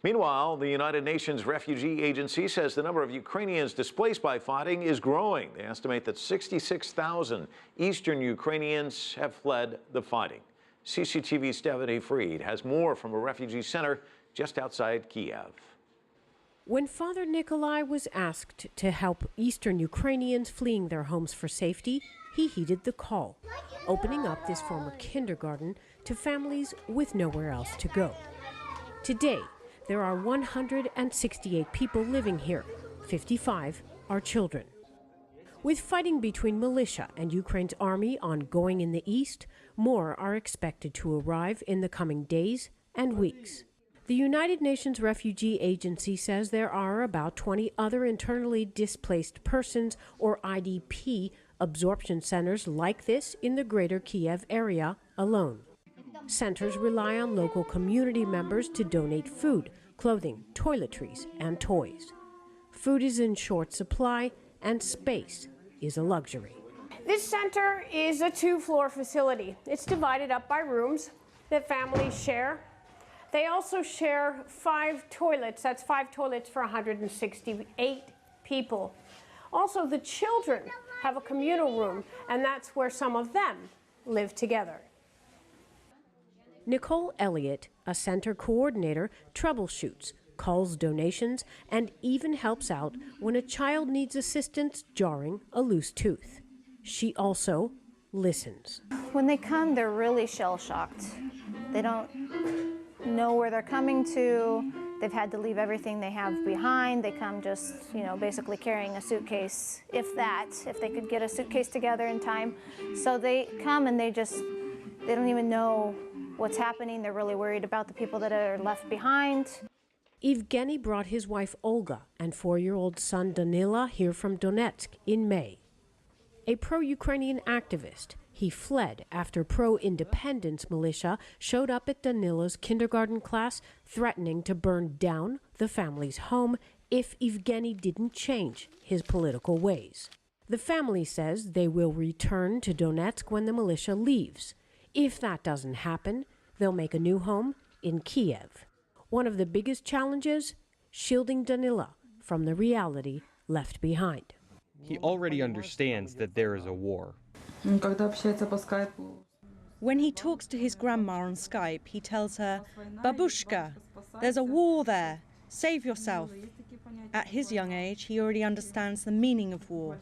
Meanwhile, the United Nations Refugee Agency says the number of Ukrainians displaced by fighting is growing. They estimate that 66,000 Eastern Ukrainians have fled the fighting. CCTV's Stephanie Freid has more from a refugee center just outside Kiev. When Father Nikolai was asked to help Eastern Ukrainians fleeing their homes for safety, he heeded the call, opening up this former kindergarten to families with nowhere else to go. Today, there are 168 people living here. 55 are children. With fighting between militia and Ukraine's army ongoing in the east, more are expected to arrive in the coming days and weeks. The United Nations Refugee Agency says there are about 20 other internally displaced persons, or IDP, absorption centers like this in the greater Kiev area alone. Centers rely on local community members to donate food, clothing, toiletries, and toys. Food is in short supply, and space is a luxury. This center is a two-floor facility. It's divided up by rooms that families share. They also share 5 toilets. That's 5 toilets for 168 people. Also, the children have a communal room, and that's where some of them live together. Nicole Elliott, a center coordinator, troubleshoots, calls donations, and even helps out when a child needs assistance jarring a loose tooth. She also listens. When they come, they're really shell-shocked. They don't know where they're coming to. They've had to leave everything they have behind. They come just, basically carrying a suitcase, if they could get a suitcase together in time. So they come and they don't even know what's happening. They're really worried about the people that are left behind. Evgeny brought his wife Olga and 4-year-old son Danila here from Donetsk in May. A pro-Ukrainian activist, he fled after pro-independence militia showed up at Danila's kindergarten class, threatening to burn down the family's home if Evgeny didn't change his political ways. The family says they will return to Donetsk when the militia leaves. If that doesn't happen, they'll make a new home in Kiev. One of the biggest challenges, shielding Danila from the reality left behind. He already understands that there is a war. When he talks to his grandma on Skype, he tells her, "Babushka, there's a war there. Save yourself." At his young age, he already understands the meaning of war.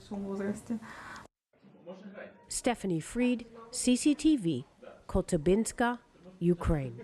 Stephanie Freid, CCTV, Kotelbinska, Ukraine.